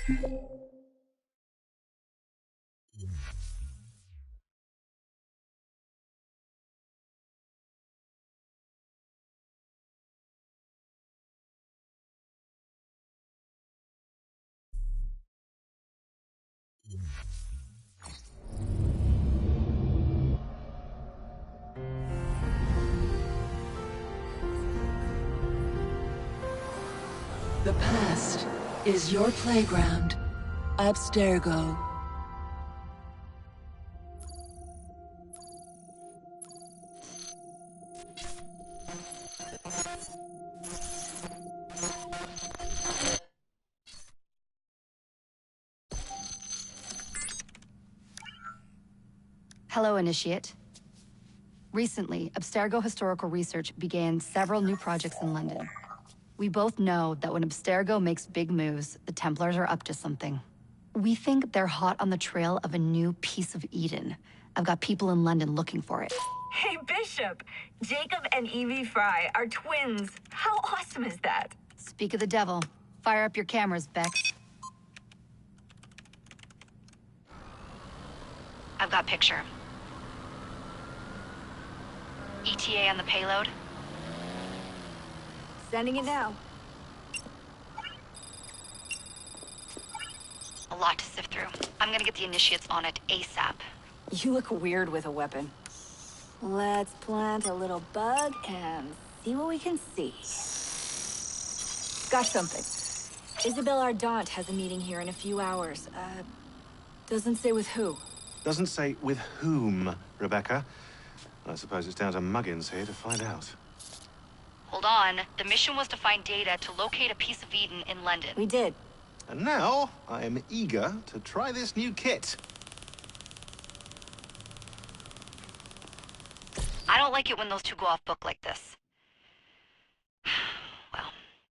The past is your playground. Abstergo. Hello, Initiate. Recently, Abstergo Historical Research began several new projects in London. We both know that when Abstergo makes big moves, the Templars are up to something. We think they're hot on the trail of a new piece of Eden. I've got people in London looking for it. Hey, Bishop! Jacob and Evie Fry are twins. How awesome is that? Speak of the devil. Fire up your cameras, Bex. I've got picture. ETA on the payload? Sending it now. A lot to sift through. I'm gonna get the Initiates on it ASAP. You look weird with a weapon. Let's plant a little bug and see what we can see. Got something. Isabel Ardant has a meeting here in a few hours. Doesn't say with who. Doesn't say with whom, Rebecca. I suppose it's down to Muggins here to find out. Hold on. The mission was to find data to locate a piece of Eden in London. We did. And now, I am eager to try this new kit. I don't like it when those two go off book like this. Well,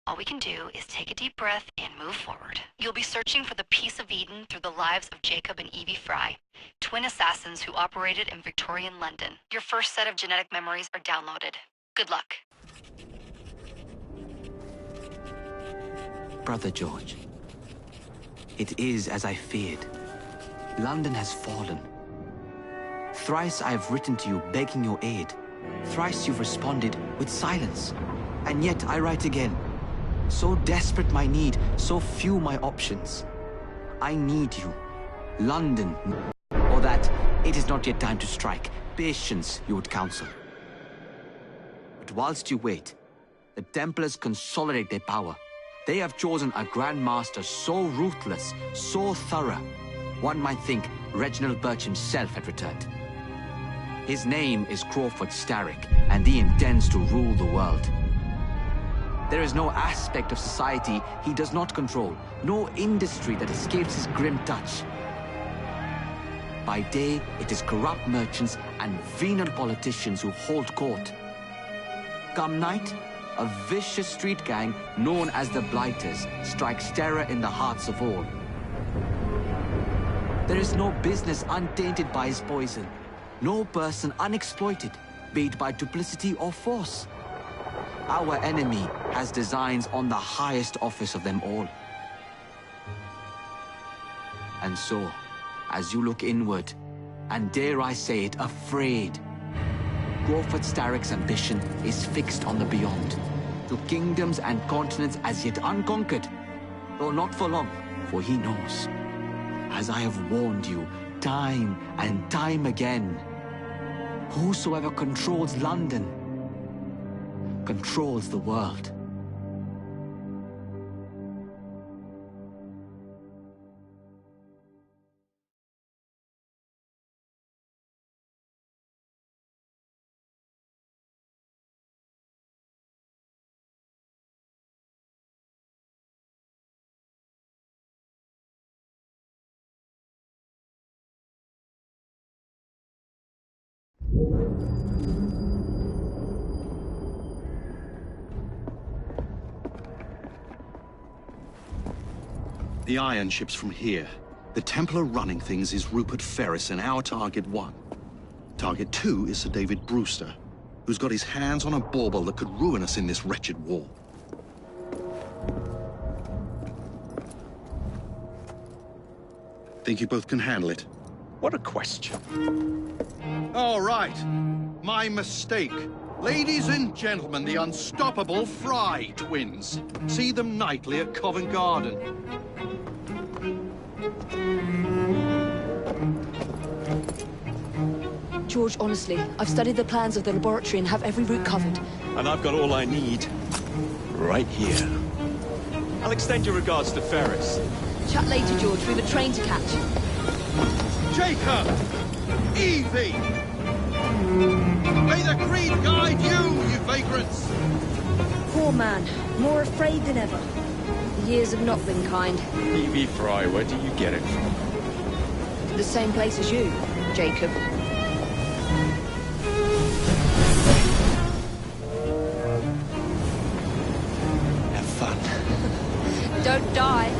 all we can do is take a deep breath and move forward. You'll be searching for the piece of Eden through the lives of Jacob and Evie Fry, twin assassins who operated in Victorian London. Your first set of genetic memories are downloaded. Good luck. Brother George, it is as I feared. London has fallen. Thrice I have written to you begging your aid. Thrice you've responded with silence. And yet I write again. So desperate my need, so few my options. I need you. London. Or that it is not yet time to strike. Patience, you would counsel. But whilst you wait, the Templars consolidate their power. They have chosen a Grand Master so ruthless, so thorough. One might think Reginald Birch himself had returned. His name is Crawford Starrick, and he intends to rule the world. There is no aspect of society he does not control, no industry that escapes his grim touch. By day, it is corrupt merchants and venal politicians who hold court. Come night, a vicious street gang known as the Blighters strikes terror in the hearts of all. There is no business untainted by his poison, no person unexploited, be it by duplicity or force. Our enemy has designs on the highest office of them all. And so, as you look inward, and dare I say it, afraid, Crawford Starrick's ambition is fixed on the beyond, to kingdoms and continents as yet unconquered, though not for long, for he knows, as I have warned you time and time again, whosoever controls London controls the world. The iron ship's from here. The Templar running things is Rupert Ferris and our target 1. Target 2 is Sir David Brewster, who's got his hands on a bauble that could ruin us in this wretched war. Think you both can handle it? What a question. All right. My mistake. Ladies and gentlemen, the unstoppable Fry twins. See them nightly at Covent Garden. George, honestly, I've studied the plans of the laboratory and have every route covered. And I've got all I need right here. I'll extend your regards to Ferris. Chat later, George. We've a train to catch. Jacob! Evie! May the creed guide you vagrants! Poor man. More afraid than ever. The years have not been kind. Evie Fry, where do you get it from? The same place as you, Jacob. Have fun. Don't die.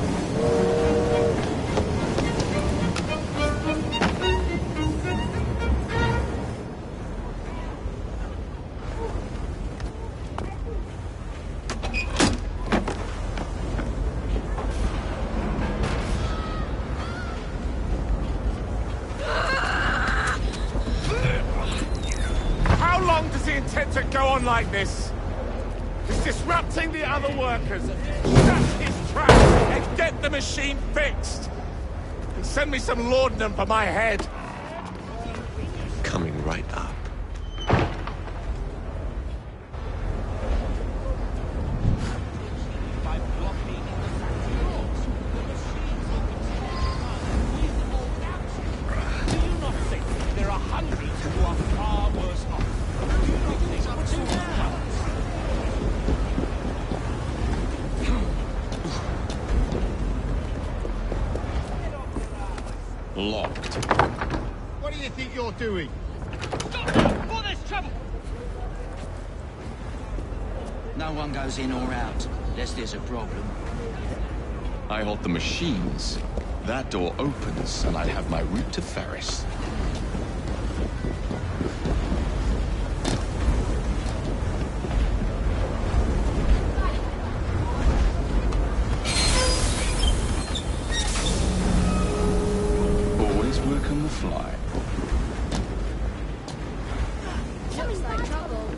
How long does he intend to go on like this? He's disrupting the other workers. Shut his trap and get the machine fixed. And send me some laudanum for my head. Coming right up. There are hundreds who are far worse off. Locked. What do you think you're doing? No one goes in or out, unless there's a problem. I hold the machines. That door opens, and I have my route to Ferris. Always work on the fly. Looks like trouble.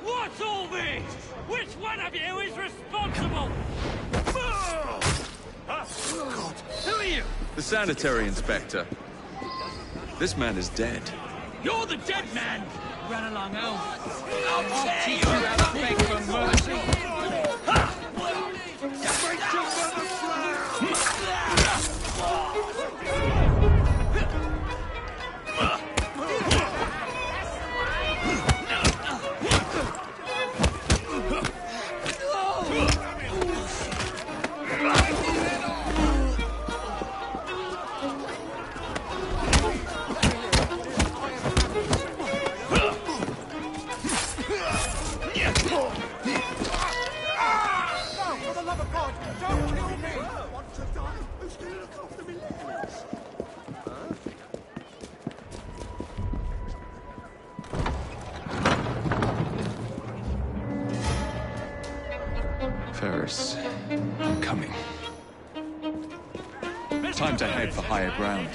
What's all this? Which one of you is responsible? God, who are you? The sanitary inspector. This man is dead. You're the dead man! Run along, Elf. I'll teach you how to beg for mercy. Ferris, I'm coming. Time to head for higher ground.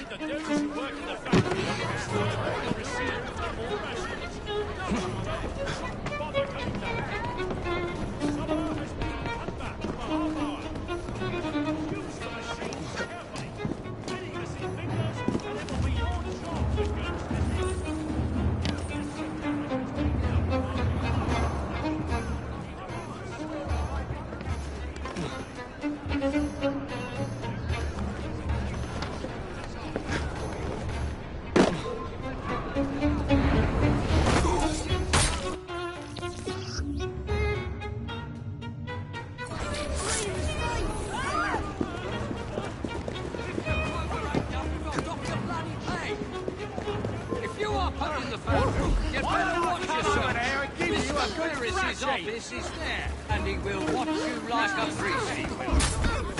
Watch yourself. Mr. Ferris's office is there, and he will watch you like a priest, he will.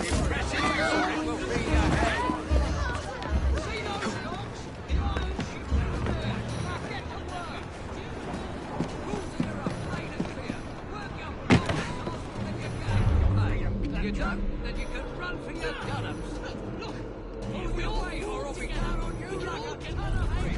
Impressive, or it will be your head. You don't? Then you can run for your gunners. Look, move your way or I'll be down on you like a ton of hay.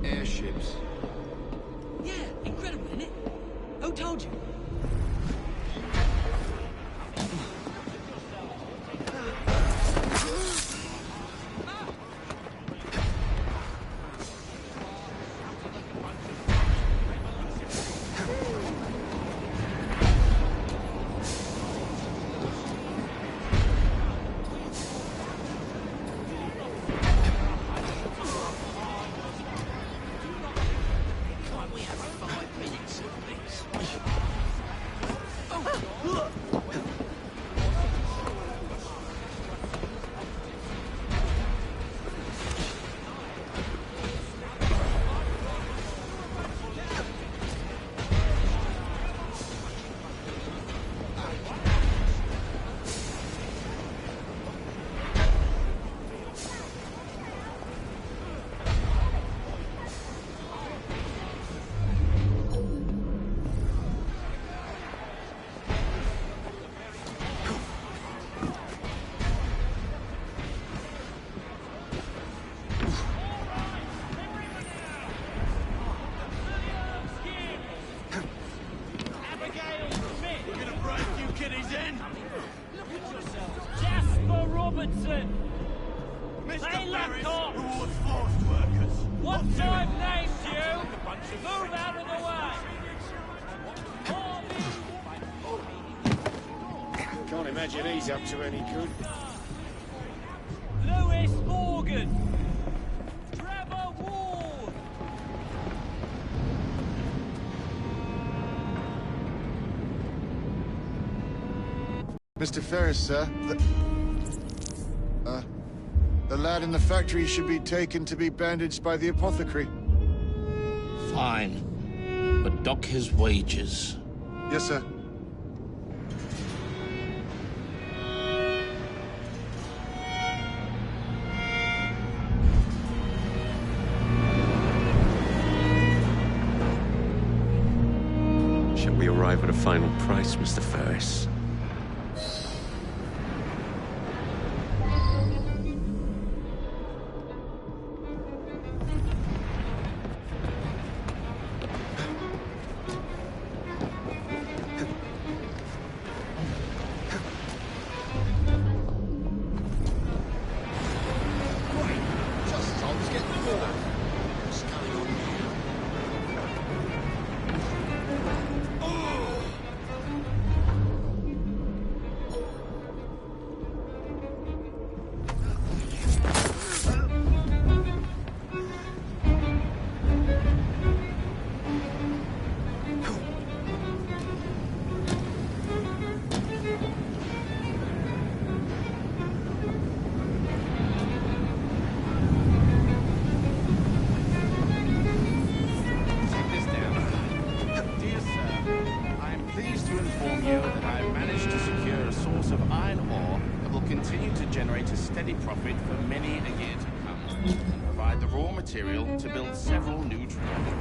Airships. Yeah, incredible, isn't it? Who told you? Can't imagine he's up to any good. Lewis Morgan! Trevor Ward! Mr. Ferris, sir, the lad in the factory should be taken to be bandaged by the apothecary. Fine. But dock his wages. Yes, sir. Shall we arrive at a final price, Mr. Ferris? profit for many a year to come, and provide the raw material to build several new trains.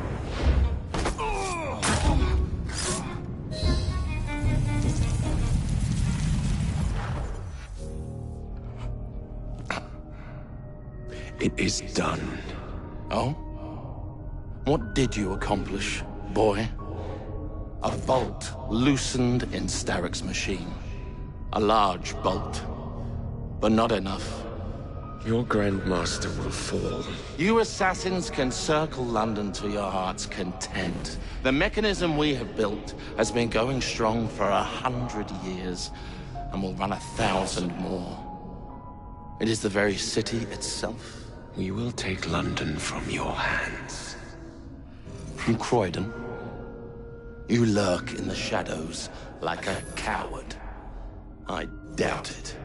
It is done. Oh? What did you accomplish, boy? A bolt loosened in Starrick's machine. A large bolt, but not enough. Your Grandmaster will fall. You assassins can circle London to your heart's content. The mechanism we have built has been going strong for 100 years, and will run 1,000 more. It is the very city itself. We will take London from your hands. From Croydon? You lurk in the shadows like a coward. I doubt it.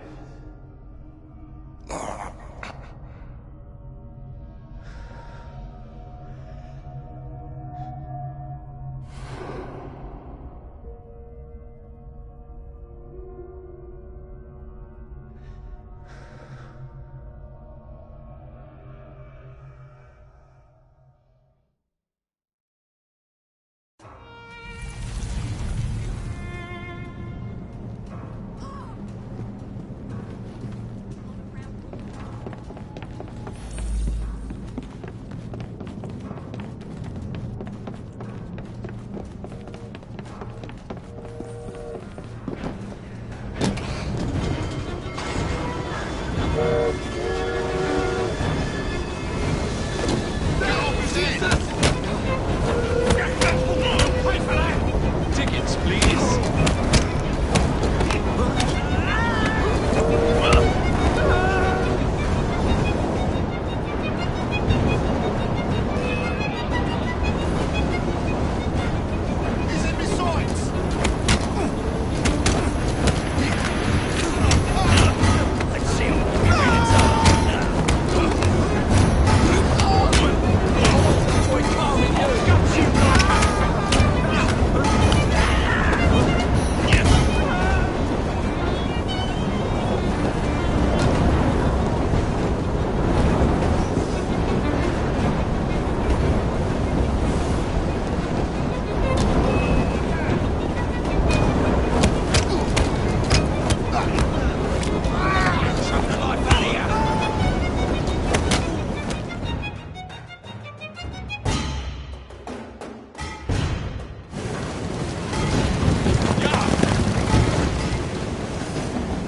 Tickets, please.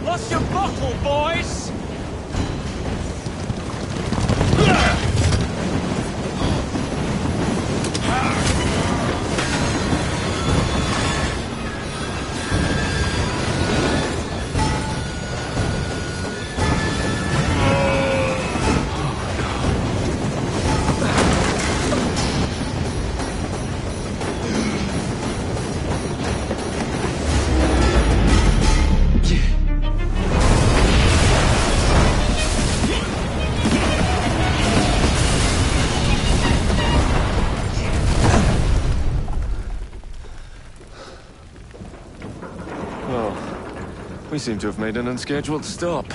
Lost your bottle, boys! We seem to have made an unscheduled stop.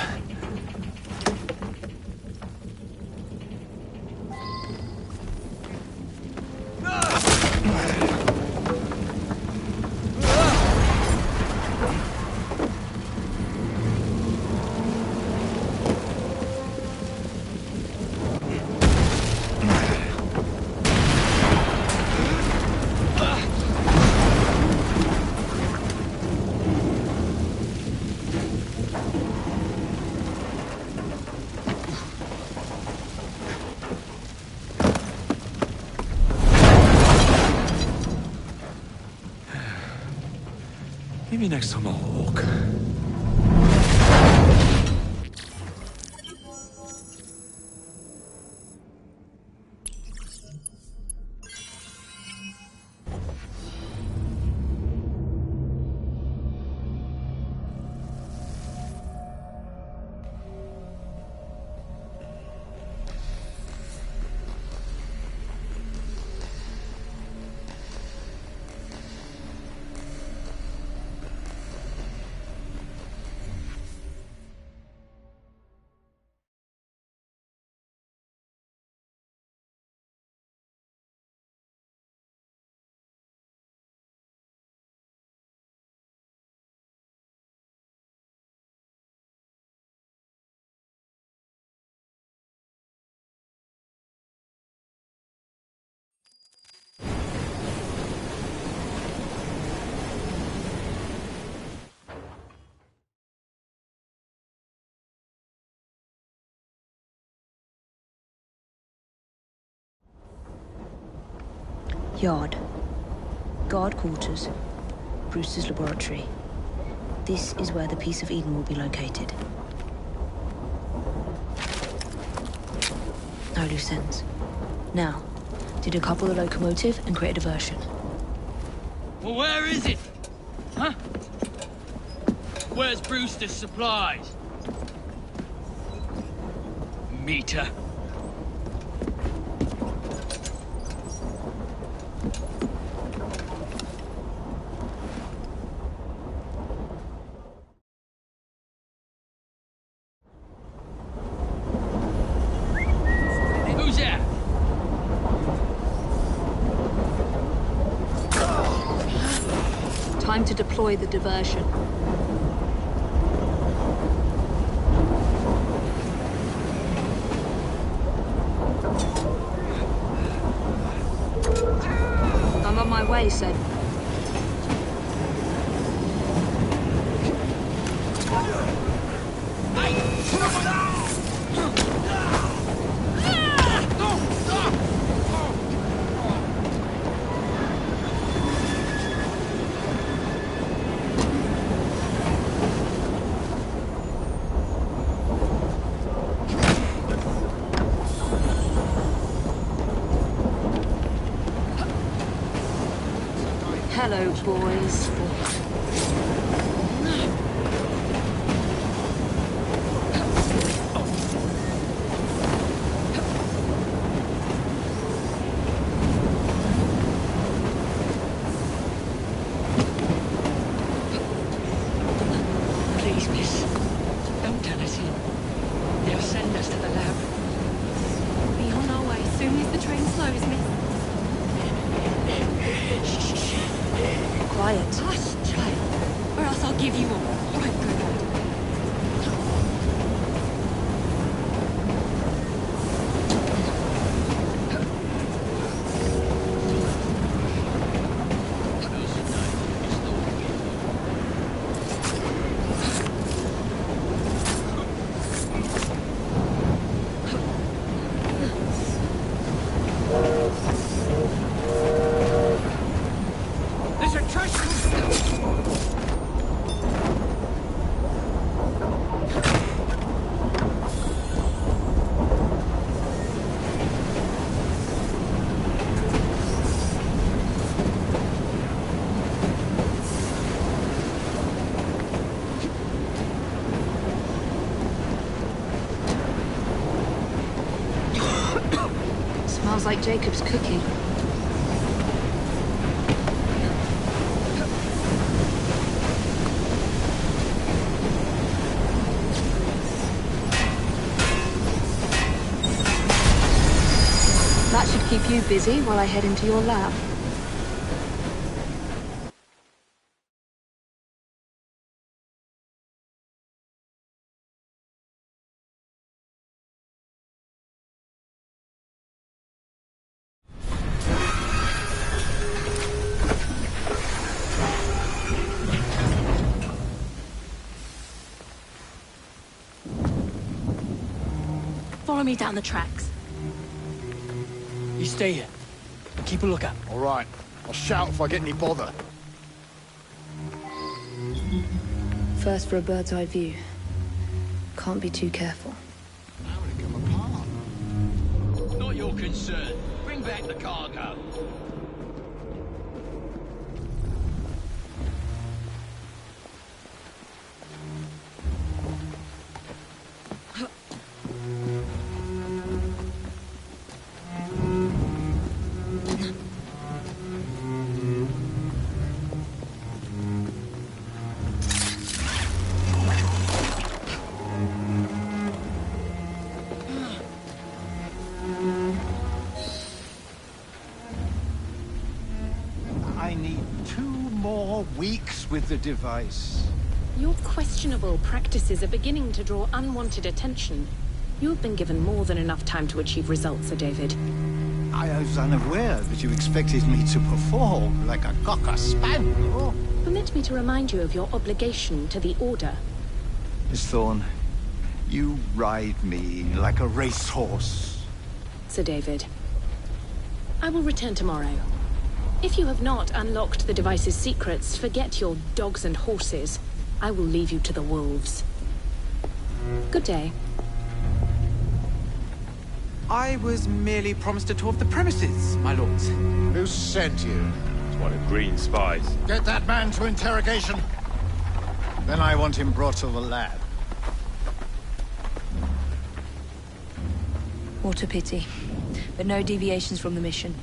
Maybe next time I'll walk. Yard. Guard quarters. Brewster's laboratory. This is where the piece of Eden will be located. No loose ends. Now, to decouple the locomotive and create a diversion. Well, where is it? Huh? Where's Brewster's supplies? Meter. Who's there? Time to deploy the diversion. I'm on my way, Sid. Hello, boys. Please, miss. Don't turn us in. They'll send us to the lab. We'll be on our way as soon as the train slows, miss. Quiet. Hush, child, or else I'll give you a right good one. There's a trash. Smells like Jacob's cooking. That should keep you busy while I head into your lab. Follow me down the tracks. You stay here. Keep a lookout. All right. I'll shout if I get any bother. First for a bird's eye view. Can't be too careful. How would it come apart? Not your concern. Bring back the cargo. I need 2 more weeks with the device. Your questionable practices are beginning to draw unwanted attention. You have been given more than enough time to achieve results, Sir David. I was unaware that you expected me to perform like a cocker spaniel. Permit me to remind you of your obligation to the Order. Miss Thorne, you ride me like a racehorse. Sir David. I will return tomorrow. If you have not unlocked the device's secrets, forget your dogs and horses. I will leave you to the wolves. Good day. I was merely promised a tour of the premises, my lords. Who sent you? It's one of Green's spies. Get that man to interrogation. Then I want him brought to the lab. What a pity. But no deviations from the mission.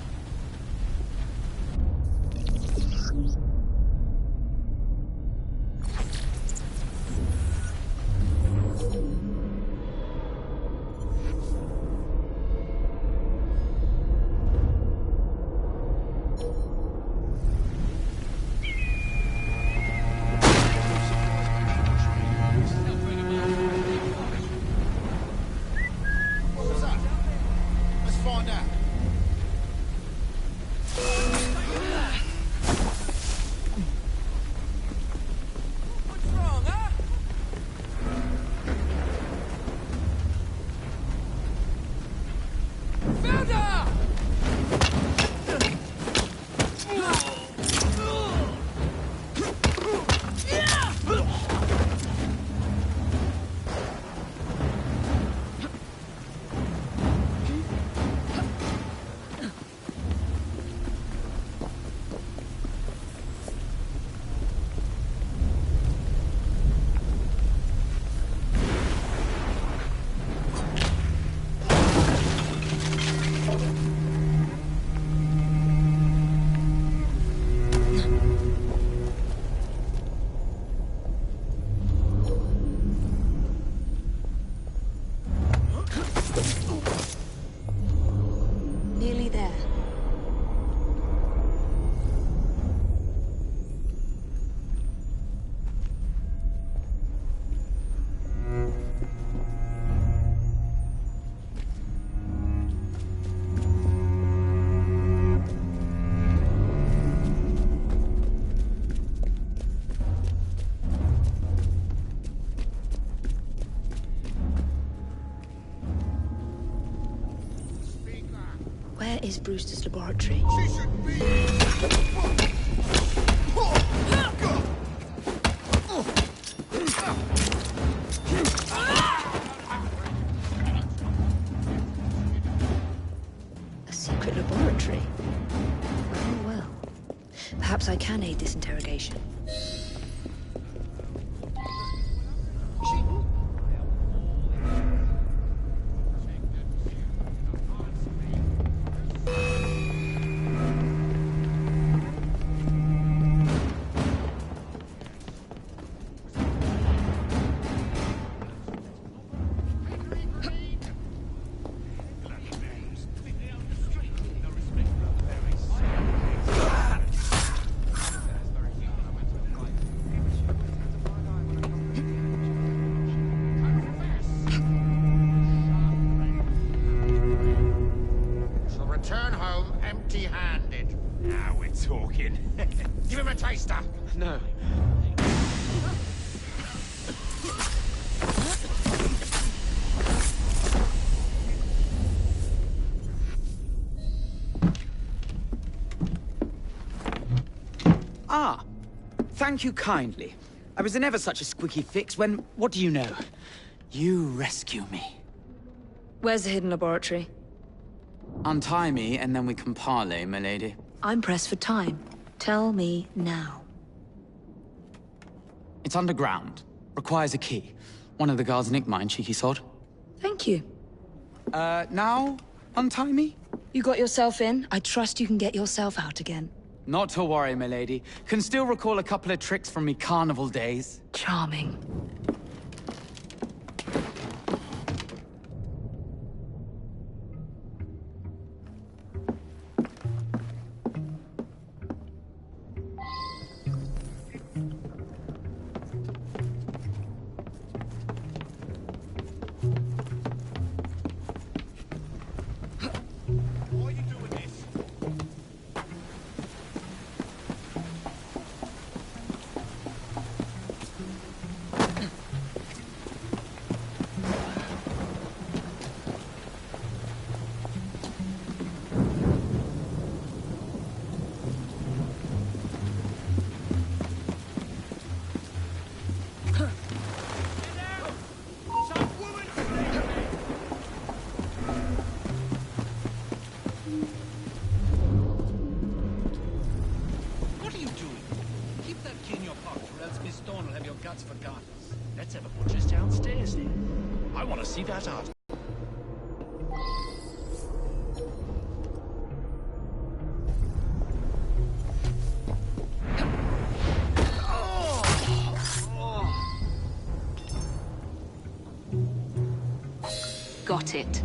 Nearly there. Where is Brewster's laboratory? A secret laboratory? Oh, well. Perhaps I can aid this interrogation. Return home empty-handed. Now we're talking. Give him a taster. No. Ah, thank you kindly. I was in ever such a squeaky fix when, what do you know? You rescue me. Where's the hidden laboratory? Untie me, and then we can parley, my lady. I'm pressed for time. Tell me now. It's underground. Requires a key. One of the guards nicked mine, cheeky sod. Thank you. Now untie me? You got yourself in. I trust you can get yourself out again. Not to worry, my lady. Can still recall a couple of tricks from me carnival days. Charming. Shut up. Got it.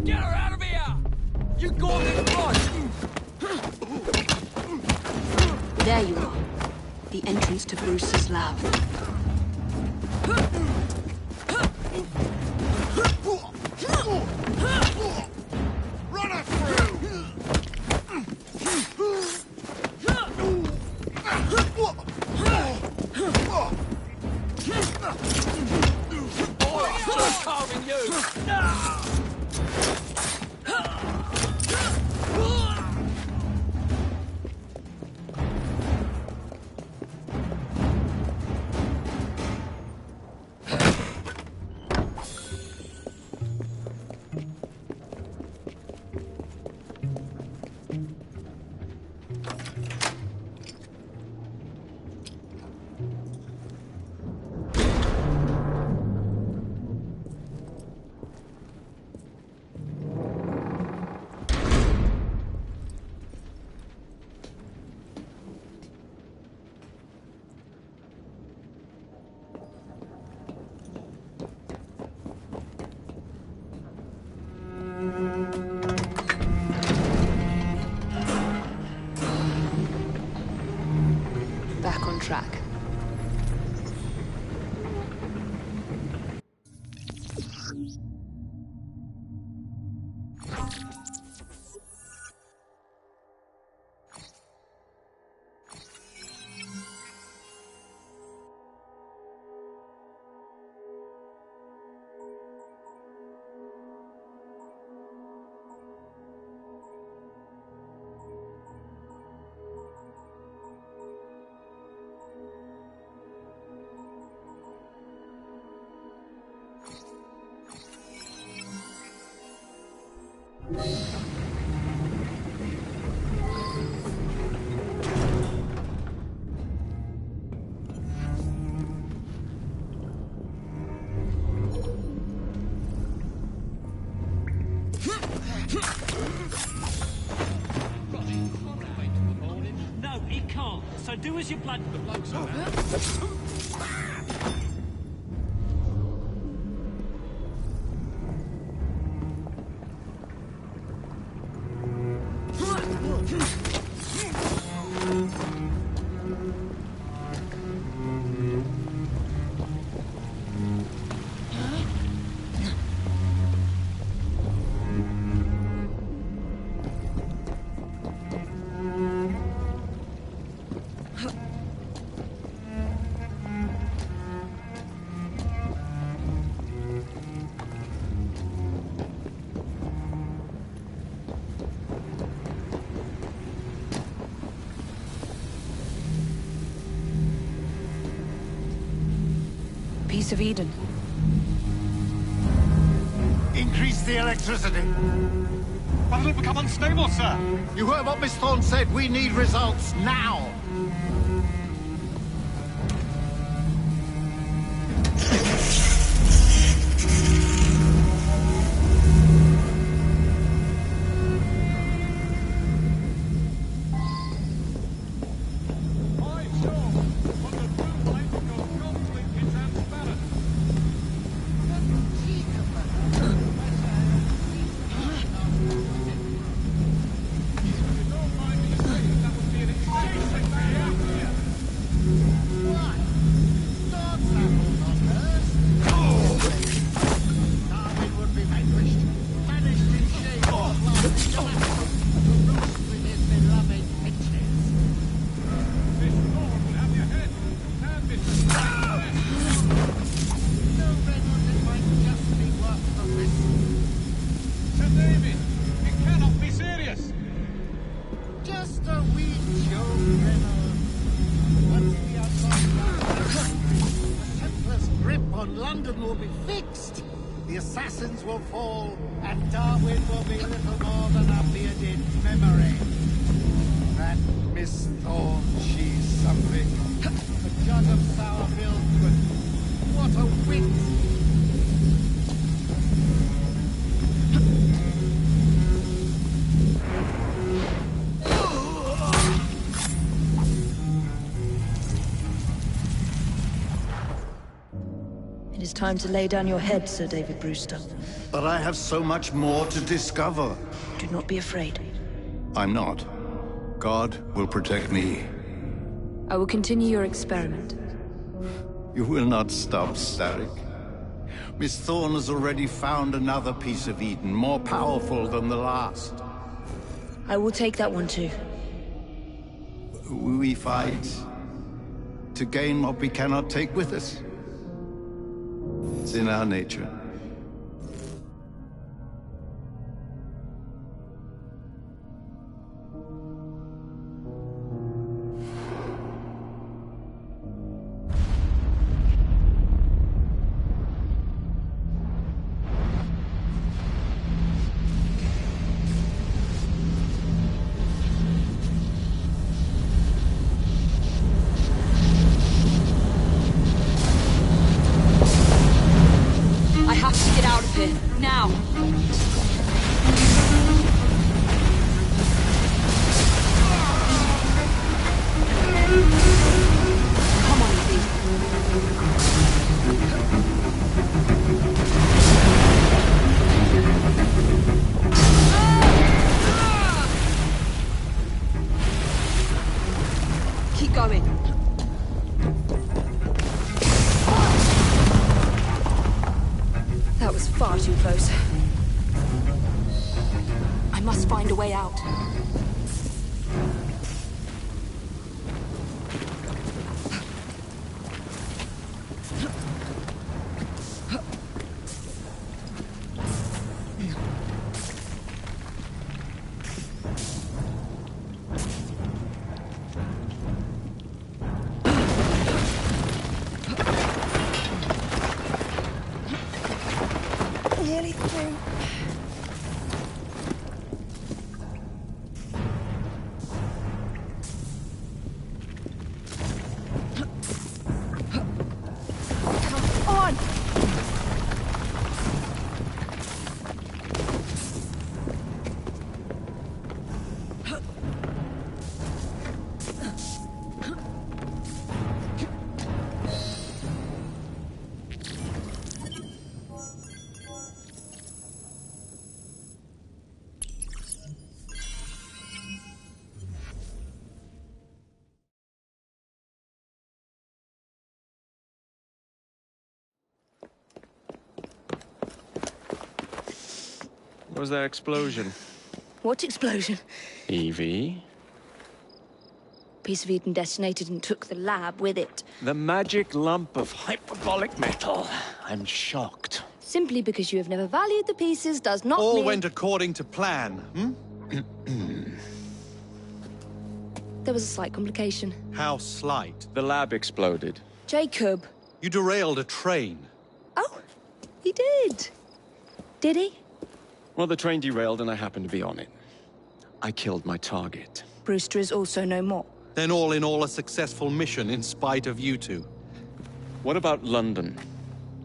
Get her out of here! You got it right! There you are. The entrance to Bruce's lab. Run her through! I'm carving you! Back on track. No, he can't. So do as your blood. The bloke's piece of Eden. Increase the electricity. Why did it become unstable, sir? You heard what Miss Thorne said. We need results now. London will be fixed. The assassins will fall, and Darwin will be little more than a bearded memory. That Miss Thorne, she's something. A jug of sour milk, but what a wit! It is time to lay down your head, Sir David Brewster. But I have so much more to discover. Do not be afraid. I'm not. God will protect me. I will continue your experiment. You will not stop, Starrick. Miss Thorne has already found another piece of Eden, more powerful than the last. I will take that one too. We fight to gain what we cannot take with us. It's in our nature. I have to get out of here, now! Come on, Lee. Keep going. That was far too close. I must find a way out. Nearly through. Come on! What was that explosion? What explosion? Evie? Piece of Eden detonated and took the lab with it. The magic lump of hyperbolic metal. I'm shocked. Simply because you have never valued the pieces does not All mean... went according to plan, There was a slight complication. How slight? The lab exploded. Jacob, You derailed a train. Oh, he did. Did he? Well, the train derailed and I happened to be on it. I killed my target. Brewster is also no more. Then all in all, a successful mission in spite of you two. What about London?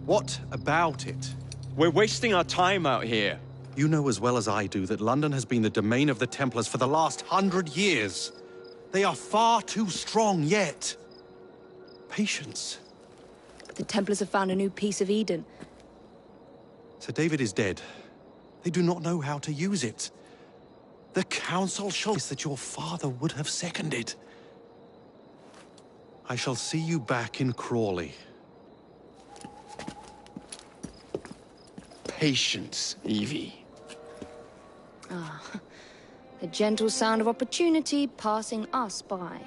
What about it? We're wasting our time out here. You know as well as I do that London has been the domain of the Templars for the last 100 years. They are far too strong yet. Patience. But the Templars have found a new piece of Eden. Sir David is dead. They do not know how to use it. The Council shows that your father would have seconded. I shall see you back in Crawley. Patience, Evie. Ah, the gentle sound of opportunity passing us by.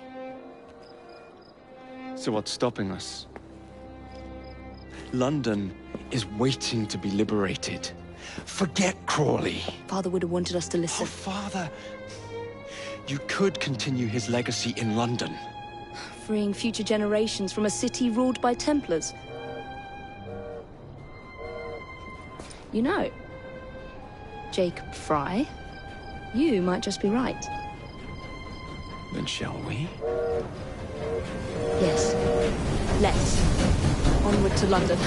So what's stopping us? London is waiting to be liberated. Forget Crawley. Father would have wanted us to listen. Oh, Father. You could continue his legacy in London. Freeing future generations from a city ruled by Templars. You know, Jacob Fry, you might just be right. Then shall we? Yes. Let's. Onward to London.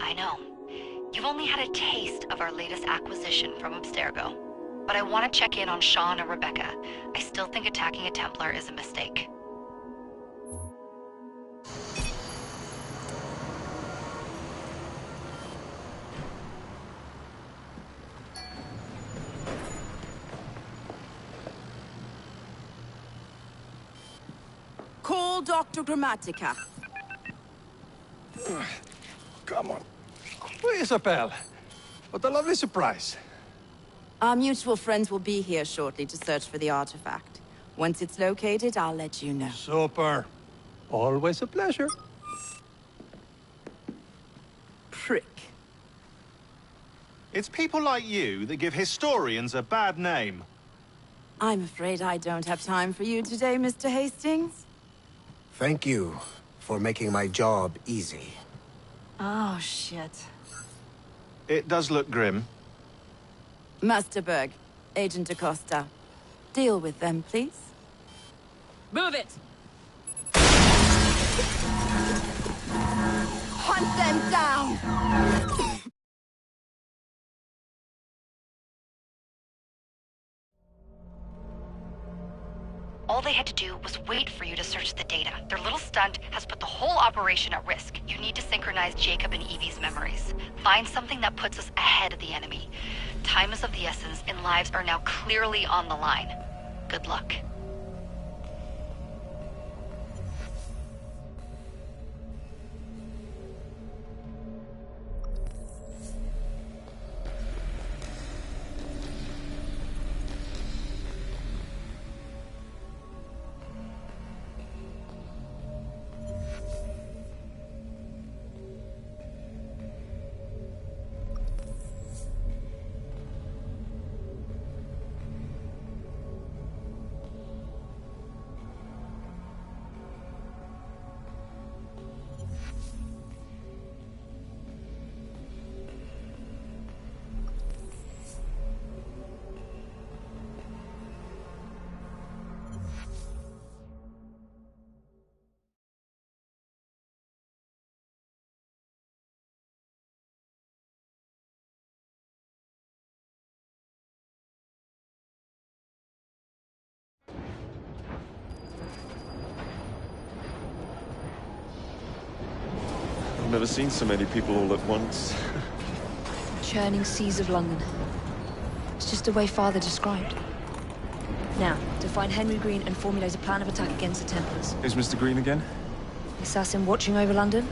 I know. You've only had a taste of our latest acquisition from Abstergo. But I want to check in on Sean and Rebecca. I still think attacking a Templar is a mistake. Call Dr. Grammatica. Come on. Isabel. What a lovely surprise. Our mutual friends will be here shortly to search for the artifact. Once it's located, I'll let you know. Super. Always a pleasure. Prick. It's people like you that give historians a bad name. I'm afraid I don't have time for you today, Mr. Hastings. Thank you for making my job easy. Oh, shit. It does look grim. Master Berg, Agent Acosta. Deal with them, please. Move it! Hunt them down! All they had to do was wait for you to search the data. Their little stunt has put the whole operation at risk. You need to synchronize Jacob and Evie's memories. Find something that puts us ahead of the enemy. Time is of the essence, and lives are now clearly on the line. Good luck. I've never seen so many people all at once. Churning seas of London. It's just the way Father described. Now, to find Henry Green and formulate a plan of attack against the Templars. Is Mr. Green again? The assassin watching over London?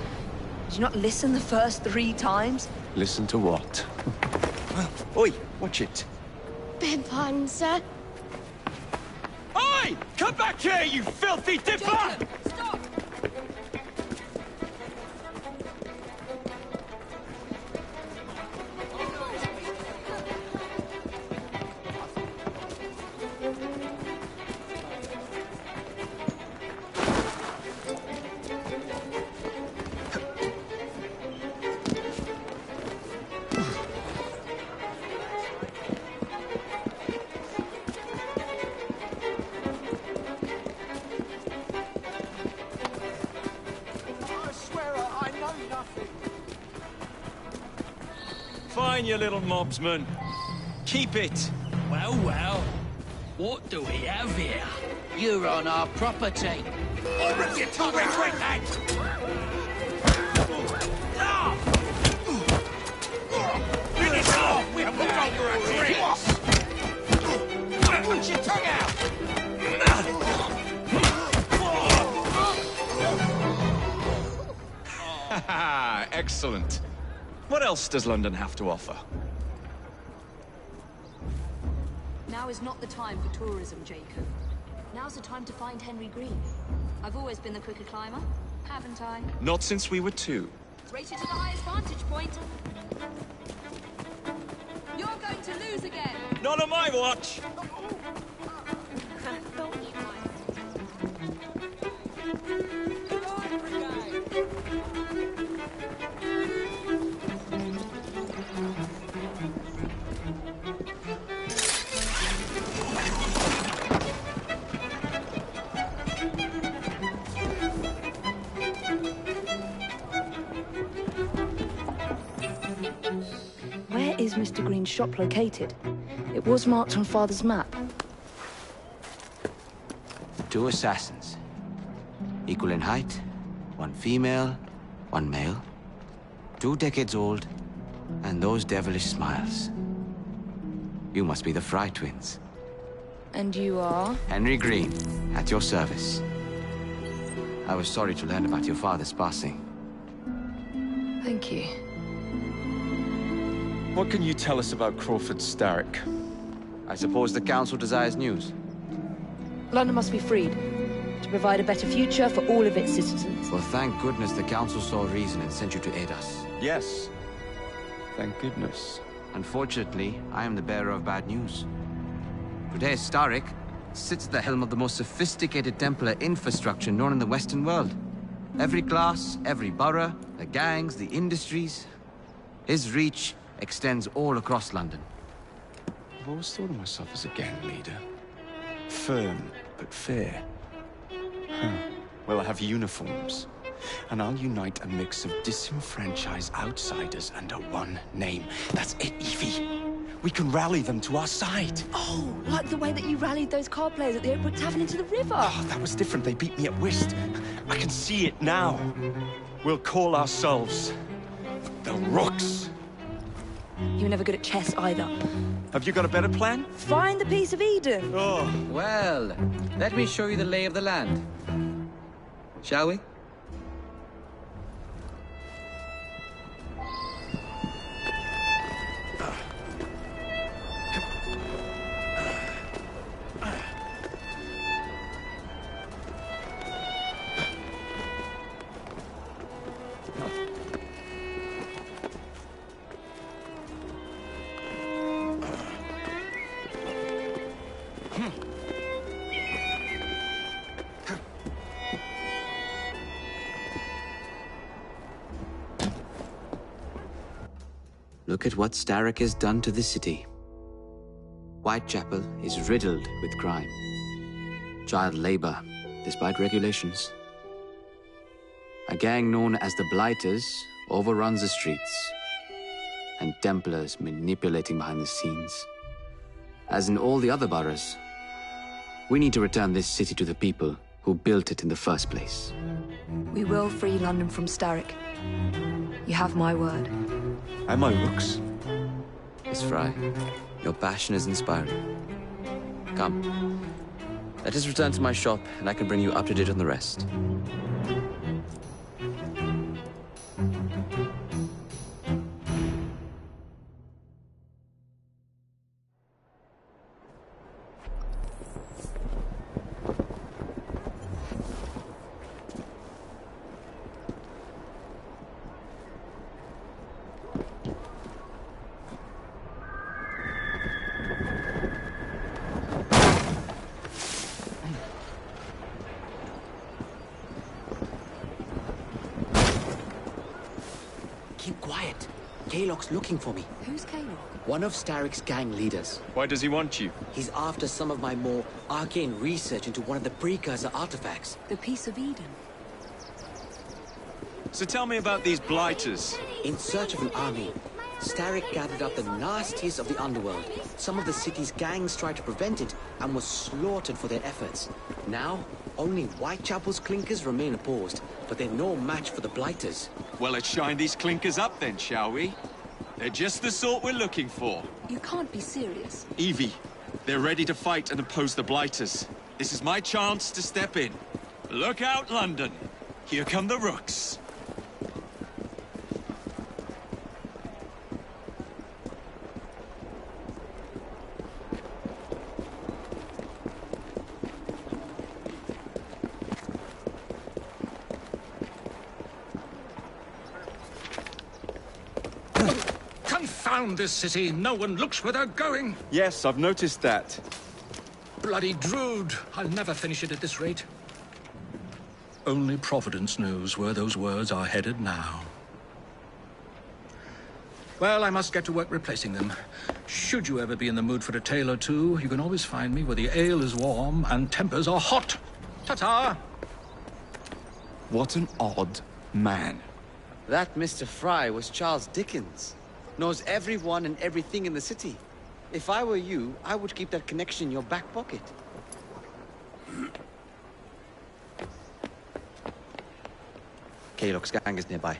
Did you not listen the first 3 times? Listen to what? Oi, watch it. Beg pardon, sir. Oi! Come back here, you filthy dipper! Jacob, stop! Fine, you little mobsman. Keep it. Well, well. What do we have here? You're on our property. I'll rip your tongue out! Retreat, lads! Finish off! We've moved over our drinks! Put your tongue out! Excellent. What else does London have to offer? Now is not the time for tourism, Jacob. Now's the time to find Henry Green. I've always been the quicker climber, haven't I? Not since we were 2. Race you to the highest vantage point. You're going to lose again. Not on my watch! Where is Mr. Green's shop located? It was marked on Father's map. 2 assassins. Equal in height, 1 female, 1 male. 2 decades old, and those devilish smiles. You must be the Fry twins. And you are? Henry Green, at your service. I was sorry to learn about your father's passing. Thank you. What can you tell us about Crawford Starrick? I suppose the Council desires news. London must be freed, to provide a better future for all of its citizens. Well, thank goodness the Council saw reason and sent you to aid us. Yes. Thank goodness. Unfortunately, I am the bearer of bad news. Today, Starrick sits at the helm of the most sophisticated Templar infrastructure known in the Western world. Every class, every borough, the gangs, the industries. His reach extends all across London. I've always thought of myself as a gang leader. Firm, but fair. Huh. Well, I have uniforms. And I'll unite a mix of disenfranchised outsiders under one name. That's it, Evie. We can rally them to our side. Oh, like the way that you rallied those card players at the Oakbrook Tavern into the river. Oh, that was different. They beat me at whist. I can see it now. We'll call ourselves the Rooks. You were never good at chess either. Have you got a better plan? Find the piece of Eden. Oh. Well, let me show you the lay of the land. Shall we? Look at what Starrick has done to the city. Whitechapel is riddled with crime. Child labor, despite regulations. A gang known as the Blighters overruns the streets, and Templars manipulating behind the scenes. As in all the other boroughs, we need to return this city to the people who built it in the first place. We will free London from Starrick. You have my word. And my Rooks. Miss Fry, your passion is inspiring. Come. Let us return to my shop, and I can bring you up to date on the rest. Kalok's looking for me. Who's Kalok? One of Starrick's gang leaders. Why does he want you? He's after some of my more arcane research into one of the precursor artifacts. The Piece of Eden. So tell me about these blighters. In search of an army, Starrick gathered up the nastiest of the underworld. Some of the city's gangs tried to prevent it and were slaughtered for their efforts. Now, only Whitechapel's clinkers remain opposed, but they're no match for the blighters. Well, let's shine these clinkers up then, shall we? They're just the sort we're looking for. You can't be serious. Evie, they're ready to fight and oppose the blighters. This is my chance to step in. Look out, London. Here come the rooks. Confound this city! No one looks where they're going! Yes, I've noticed that. Bloody Drood! I'll never finish it at this rate. Only Providence knows where those words are headed now. Well, I must get to work replacing them. Should you ever be in the mood for a tale or two, you can always find me where the ale is warm and tempers are hot. Ta-ta! What an odd man. That Mr. Fry was Charles Dickens. Knows everyone and everything in the city. If I were you, I would keep that connection in your back pocket. Kalok's gang is nearby.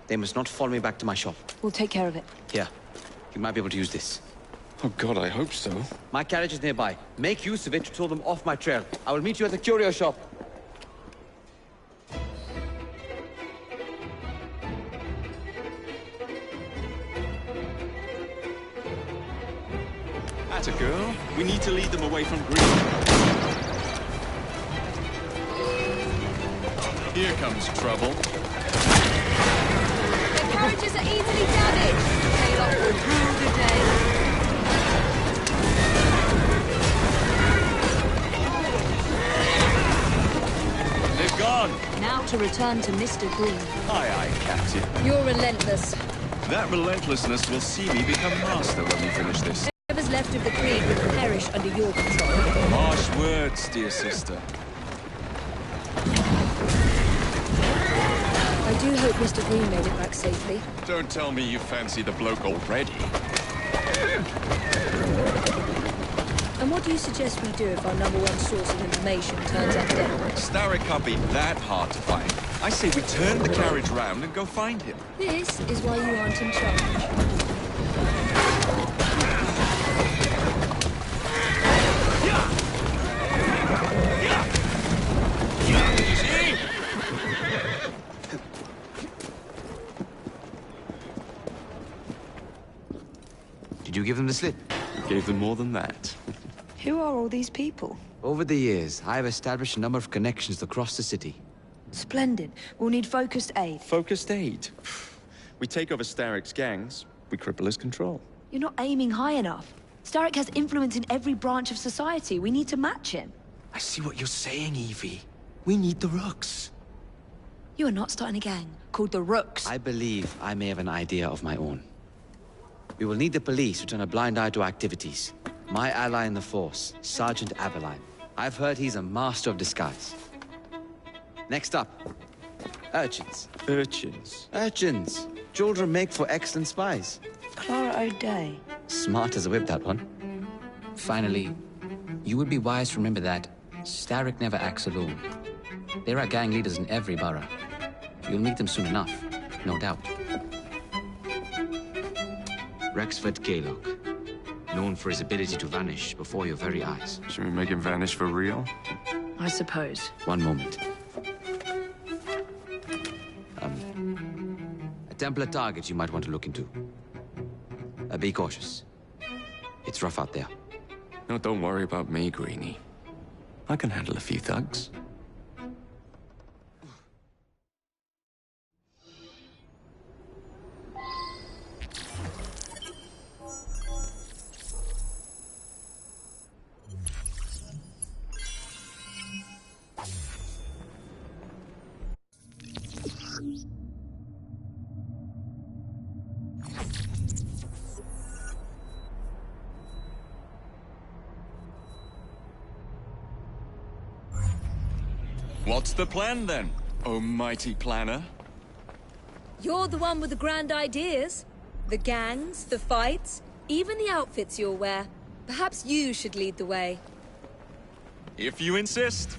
They must not follow me back to my shop. We'll take care of it. Here, you might be able to use this. Oh God, I hope so. My carriage is nearby. Make use of it to throw them off my trail. I will meet you at the curio shop. That's a girl. We need to lead them away from Green. Here comes trouble. The carriages are easily damaged. Kalok will rue the day. They've gone. Now to return to Mr. Green. Aye, aye, Captain. You're relentless. That relentlessness will see me become master when we finish this. Whatever's left of the Creed will perish under your control. Harsh words, dear sister. I do hope Mr. Green made it back safely. Don't tell me you fancy the bloke already. And what do you suggest we do if our #1 source of information turns up dead? Starrick can't be that hard to find. I say we turn the carriage round and go find him. This is why you aren't in charge. Did you give them the slip? Gave them more than that. Who are all these people? Over the years, I have established a number of connections across the city. Splendid. We'll need focused aid. Focused aid. We take over Starrick's gangs, we cripple his control. You're not aiming high enough. Starrick has influence in every branch of society. We need to match him. I see what you're saying, Evie. We need the rooks. You are not starting a gang called the Rooks. I believe I may have an idea of my own. We will need the police to turn a blind eye to our activities. My ally in the force, Sergeant Aveline. I've heard he's a master of disguise. Next up, urchins. Urchins? Urchins. Children make for excellent spies. Clara O'Day. Smart as a whip, that one. Finally, you would be wise to remember that Starrick never acts alone. There are gang leaders in every borough. You'll meet them soon enough, no doubt. Rexford Kalok, known for his ability to vanish before your very eyes. Should we make him vanish for real? I suppose. One moment. A Templar target you might want to look into. Be cautious. It's rough out there. No, don't worry about me, Greenie. I can handle a few thugs. What's the plan then, oh mighty planner? You're the one with the grand ideas. The gangs, the fights, even the outfits you'll wear. Perhaps you should lead the way. If you insist.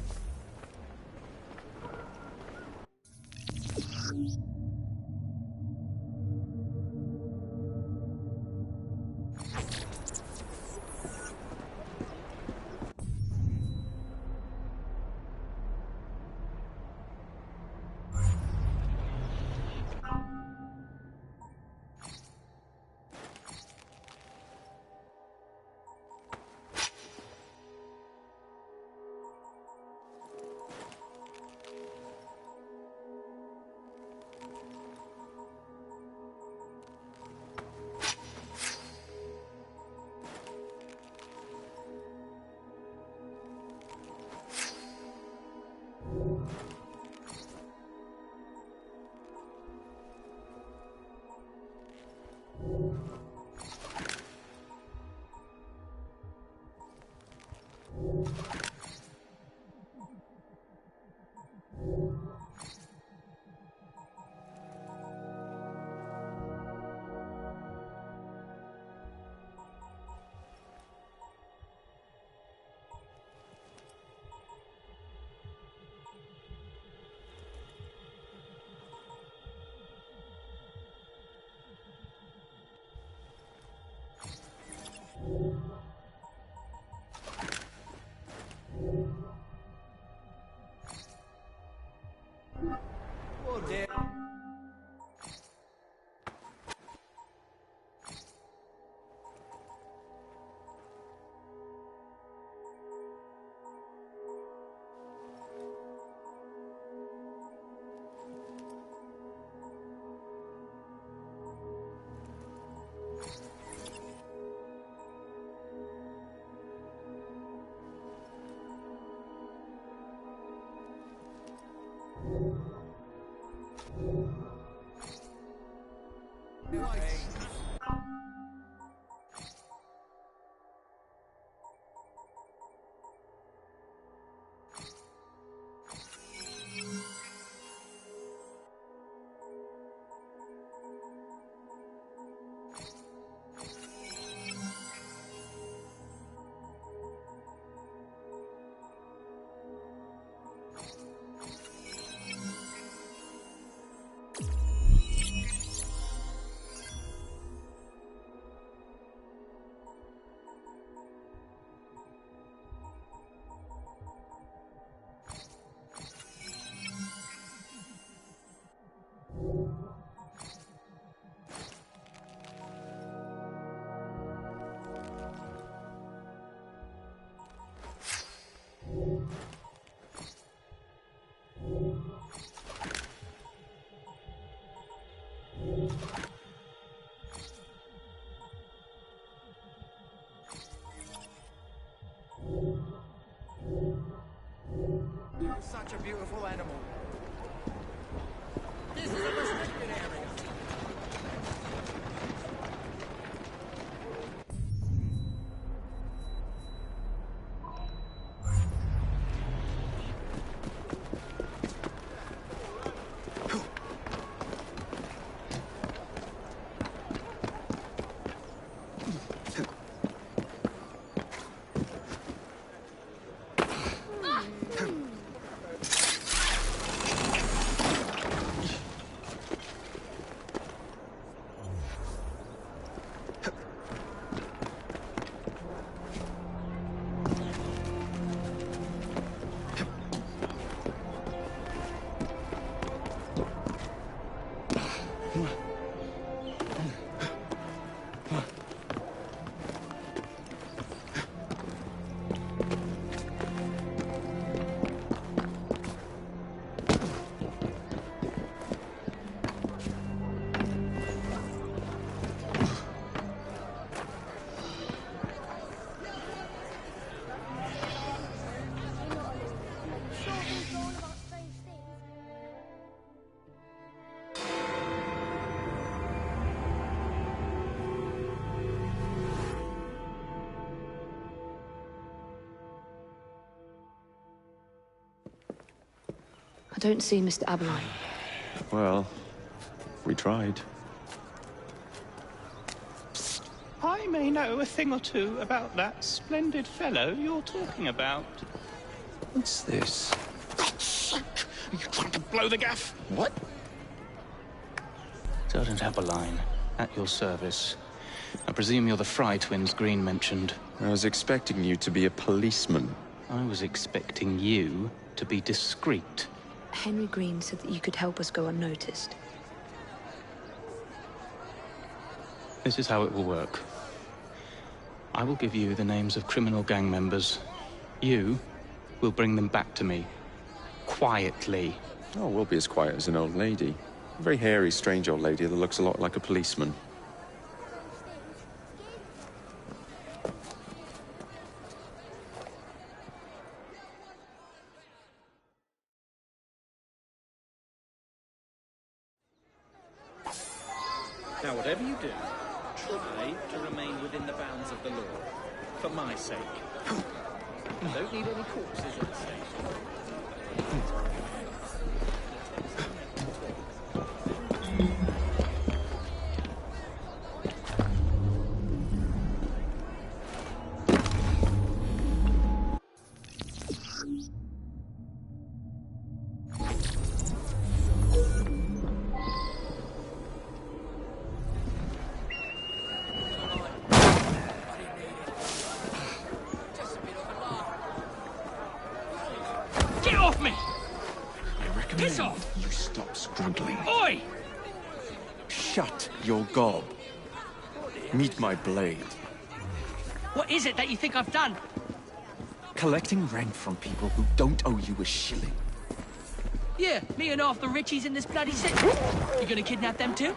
Such a beautiful animal. This is a restricted area. don't see Mr. Aberline. Well, we tried. I may know a thing or two about that splendid fellow you're talking about. What's this? Are you trying to blow the gaff? What? Sergeant Aberline, at your service. I presume you're the Fry twins Green mentioned. I was expecting you to be a policeman. I was expecting you to be discreet. Henry Green said that you could help us go unnoticed. This is how it will work. I will give you the names of criminal gang members. You will bring them back to me. Quietly. Oh, we'll be as quiet as an old lady. A very hairy, strange old lady that looks a lot like a policeman. Now, whatever you do, try to remain within the bounds of the law. For my sake. Don't need any corpses at the station. Get off me! I recommend Piss off! you stop struggling. Oi! Shut your gob. Meet my blade. What is it that you think I've done? Collecting rent from people who don't owe you a shilling. Yeah, me and half the richies in this bloody city. You gonna kidnap them too?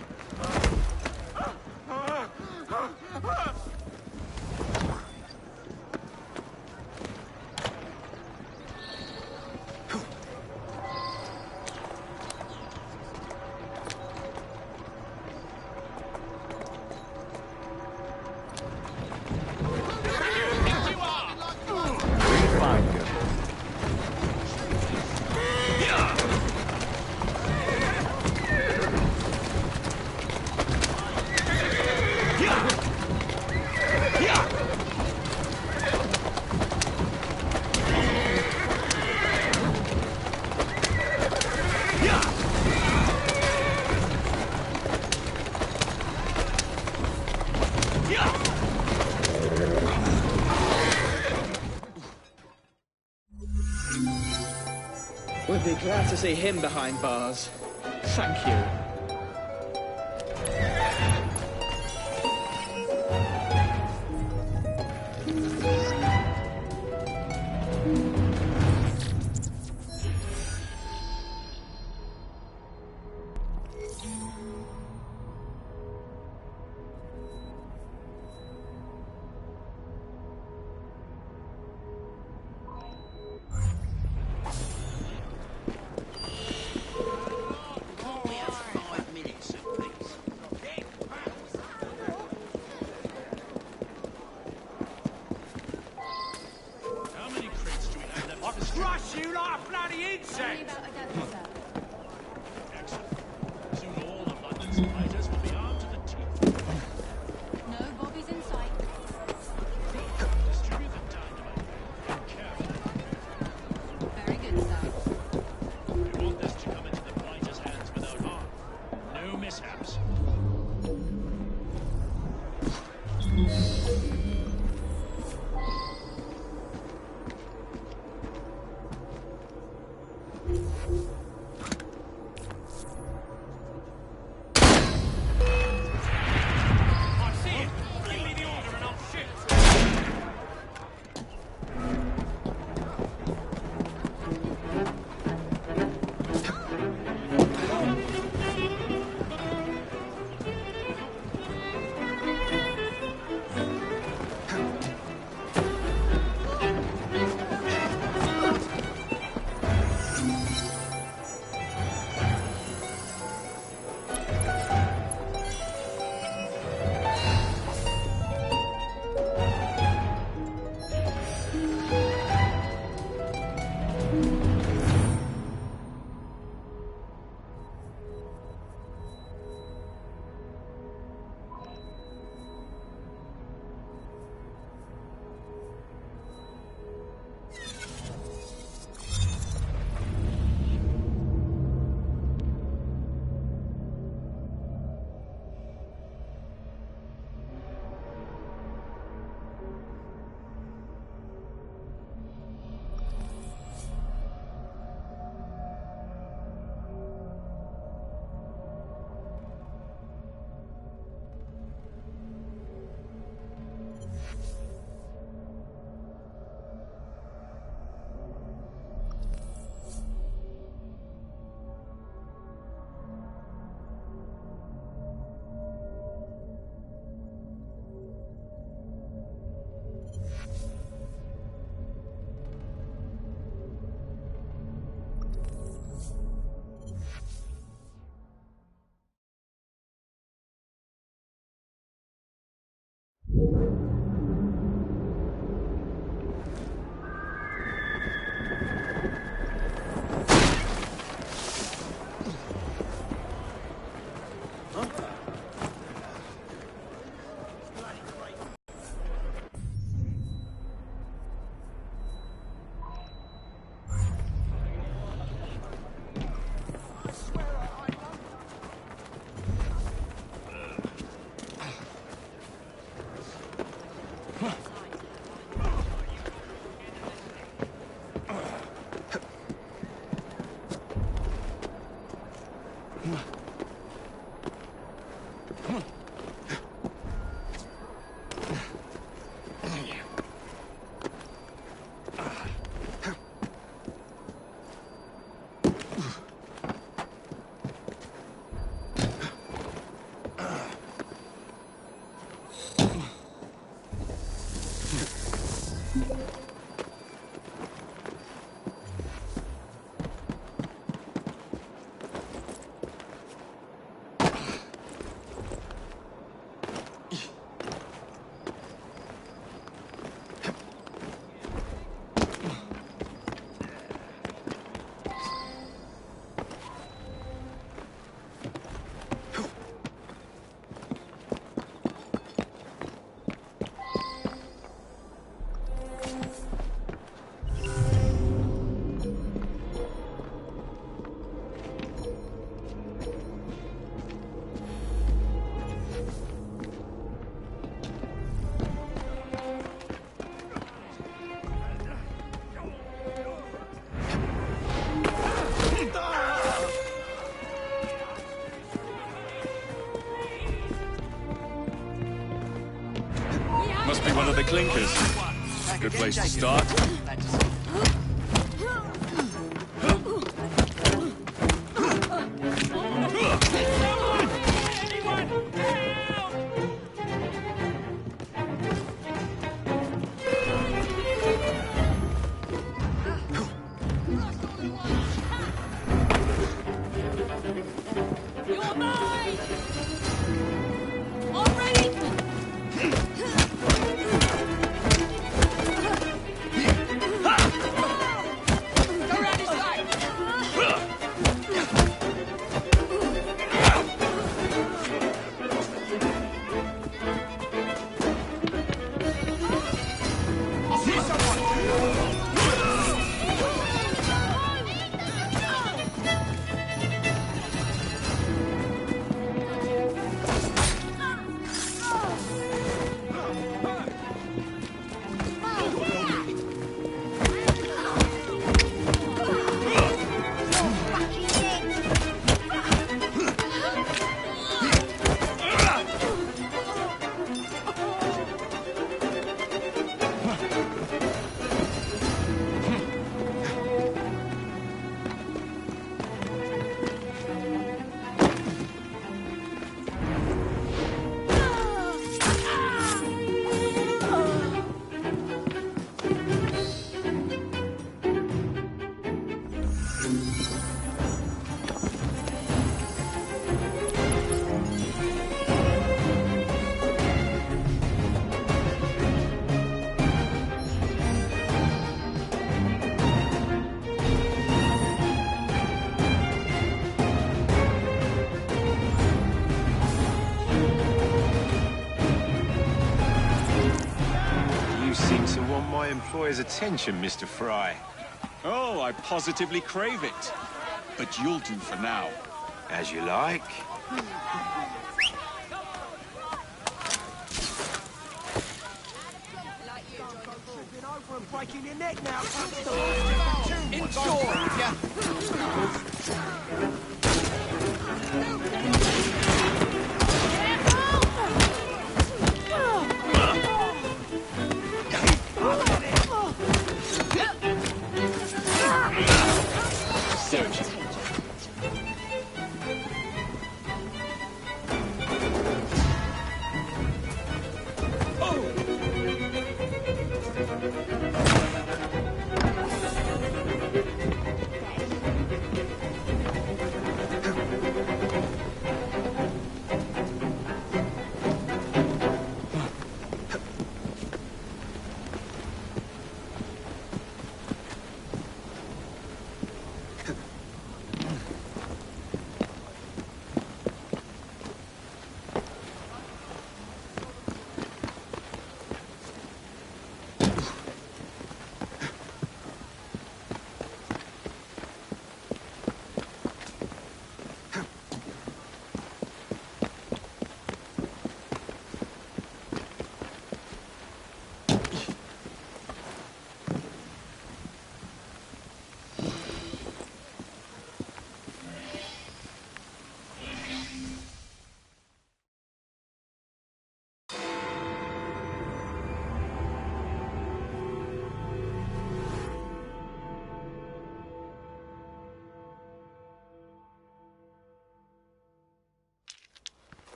We'll be glad to see him behind bars. Thank you. Crush you like a bloody insect! Soon all of London's fighters will be armed to the teeth. No bobbies in sight. Distribute the dynamite. Carefully. Very good, sir. We want this to come into the fighters' hands without harm. No mishaps. Must be one of the clinkers. Good place to start. You're mine! Already! My employer's attention, Mr. Fry. Oh, I positively crave it. But you'll do for now. As you like. Breaking your neck now. Inshore, yeah.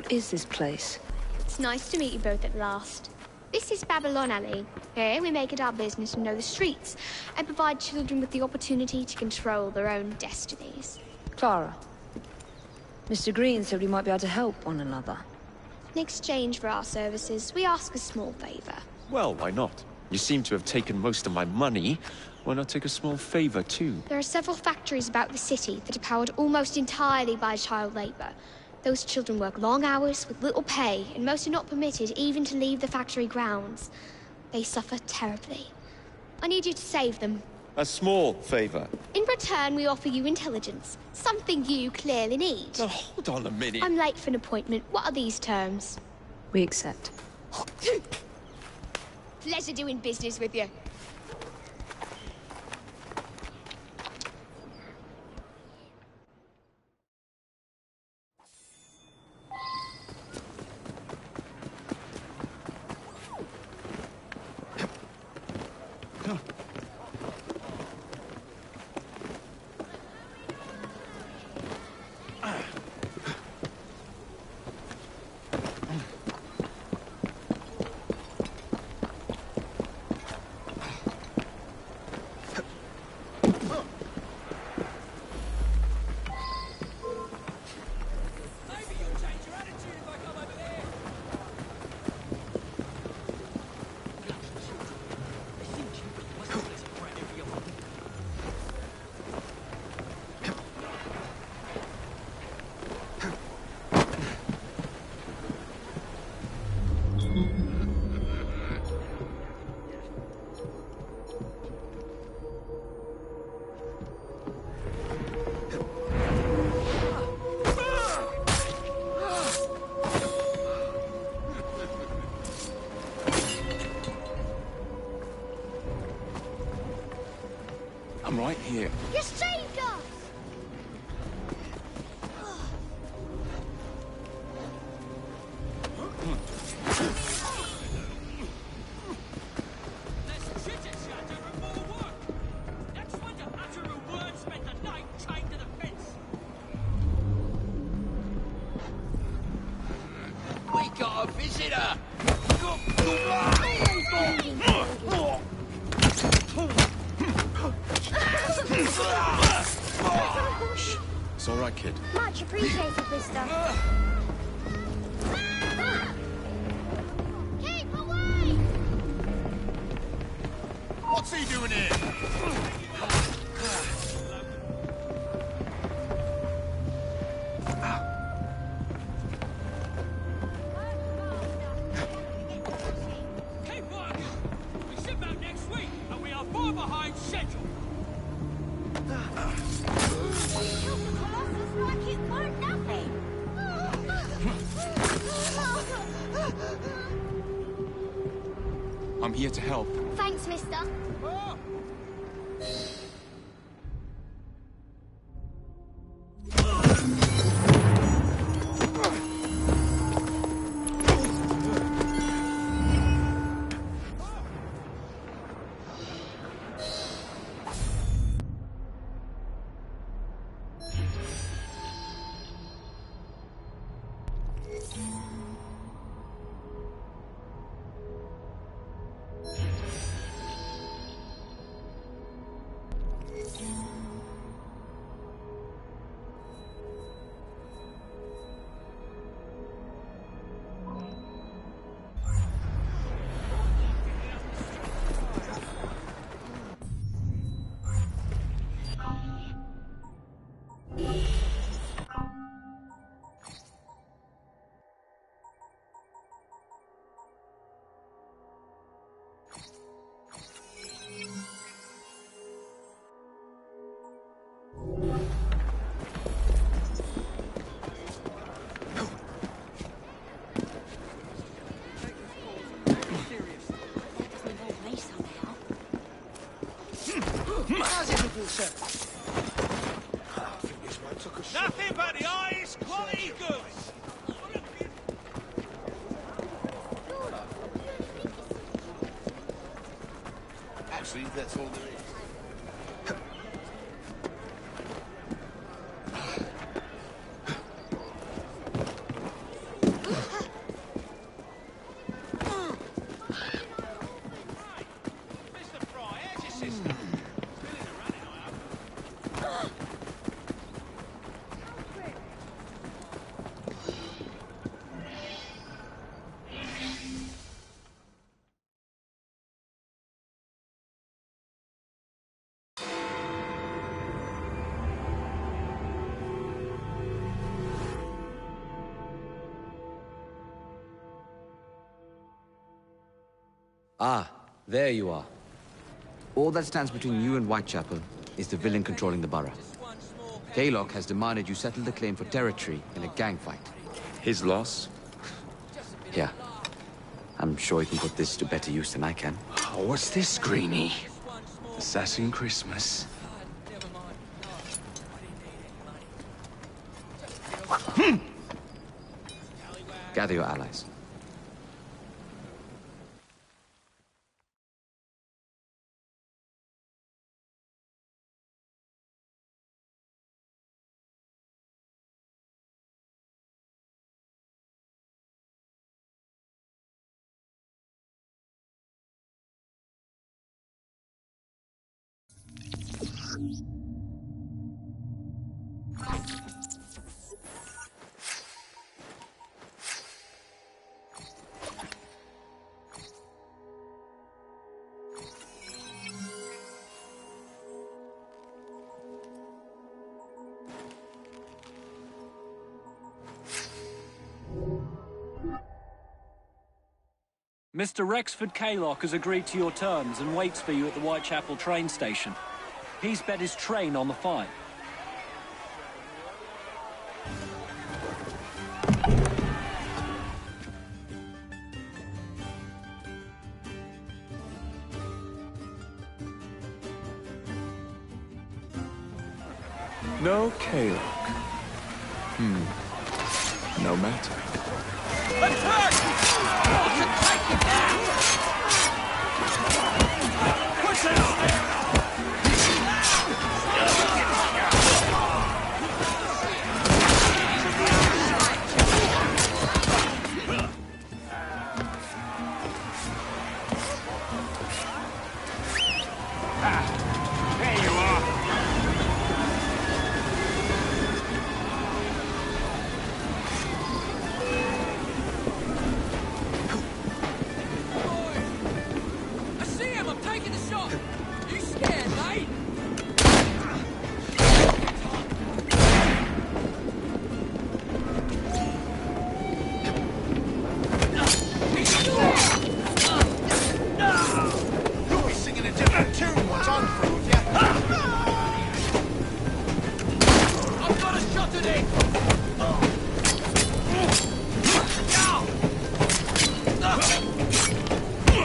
What is this place? It's nice to meet you both at last. This is Babylon Alley. Here we make it our business to know the streets and provide children with the opportunity to control their own destinies. Clara. Mr. Green said we might be able to help one another. In exchange for our services, we ask a small favor. Well, why not? You seem to have taken most of my money. Why not take a small favor, too? There are several factories about the city that are powered almost entirely by child labor. Those children work long hours with little pay, and most are not permitted even to leave the factory grounds. They suffer terribly. I need you to save them. A small favor. In return, we offer you intelligence, something you clearly need. Now, hold on a minute. I'm late for an appointment. What are these terms? We accept. Pleasure doing business with you. I'm right here. You saved us! We got a visitor! It's all right, kid. Much appreciated, mister. Keep away! What's he doing here? Keep working! We ship out next week, and we are far behind schedule. I'm here to help. Thanks, mister. Nothing but the highest quality goods! Actually, that's all there is. Ah, there you are. All that stands between you and Whitechapel is the villain controlling the borough. Kaylock has demanded you settle the claim for territory in a gang fight. His loss? Yeah. I'm sure he can put this to better use than I can. Oh, what's this, Greenie? Assassin Christmas. Gather your allies. Mr. Rexford Kaylock has agreed to your terms and waits for you at the Whitechapel train station. He's bet his train on the fight. No Kaylock. No matter. Attack! Take it down! Push it! There you are. I see him! I'm taking the shot! You scared, mate? You'll be singing a different tune once I'm through with you. I've got a shot at it!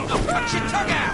I'll cut your tongue out!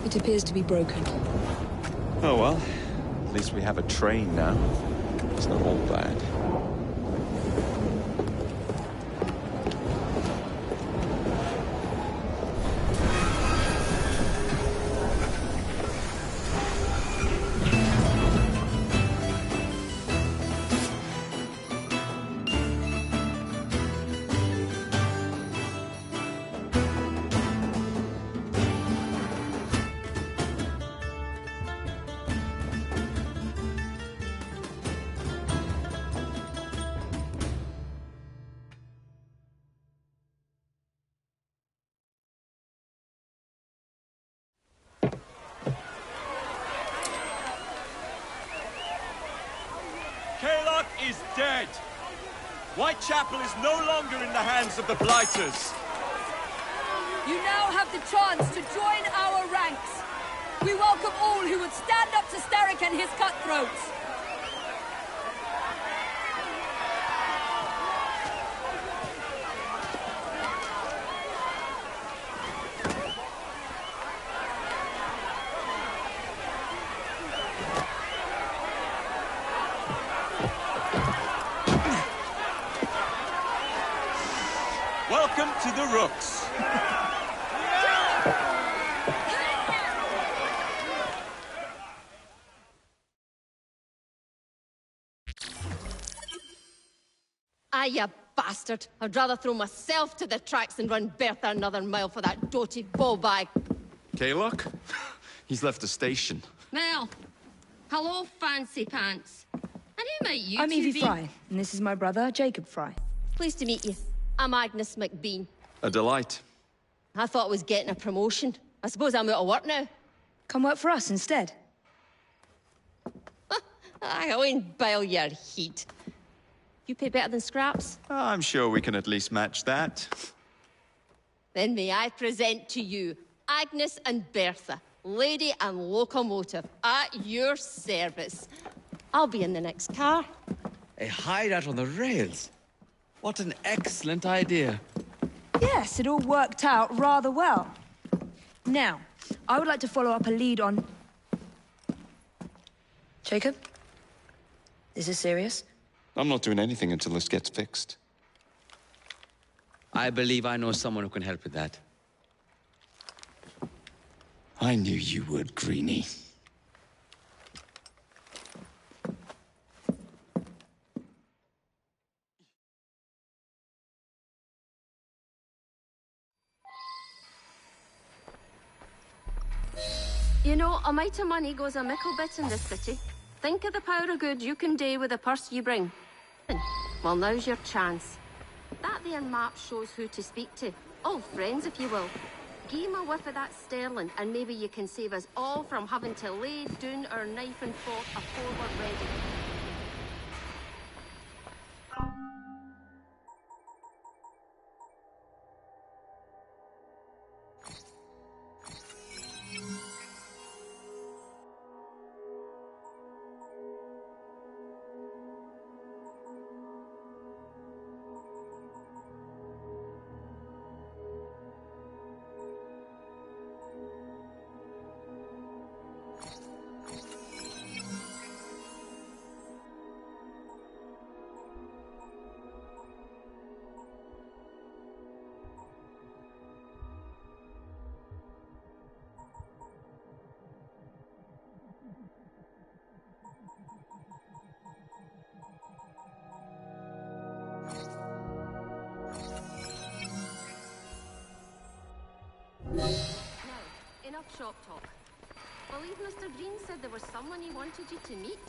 It appears to be broken. Oh well, at least we have a train now. It's not all bad. Kaylock is dead. Whitechapel is no longer in the hands of the Blighters. You now have the chance to join our ranks. We welcome all who would stand up to Starrick and his cutthroats. Welcome to the Rooks. Ah, you bastard. I'd rather throw myself to the tracks than run Bertha another mile for that doted ball-bag. Kaylock? He's left the station. Mel. Hello, fancy pants. And who might you I'm two Evie be? Fry, and this is my brother, Jacob Fry. Pleased to meet you. I'm Agnes McBean. A delight. I thought I was getting a promotion. I suppose I'm out of work now. Come work for us instead. I won't bile your heat. You pay better than scraps? I'm sure we can at least match that. Then may I present to you Agnes and Bertha, lady and locomotive, at your service. I'll be in the next car. A hideout on the rails. What an excellent idea. Yes, it all worked out rather well. Now, I would like to follow up a lead on... Jacob? Is this serious? I'm not doing anything until this gets fixed. I believe I know someone who can help with that. I knew you would, Greenie. You know, a mite of money goes a mickle bit in this city. Think of the power of good you can do with the purse you bring. Well, now's your chance. That there map shows who to speak to. Old friends, if you will. Give 'em a whiff of that sterling, and maybe you can save us all from having to lay down our knife and fork afore we're ready. Now, enough shop talk. Believe Mr. Green said there was someone he wanted you to meet.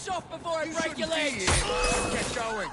Piss off before I break your legs! Get going.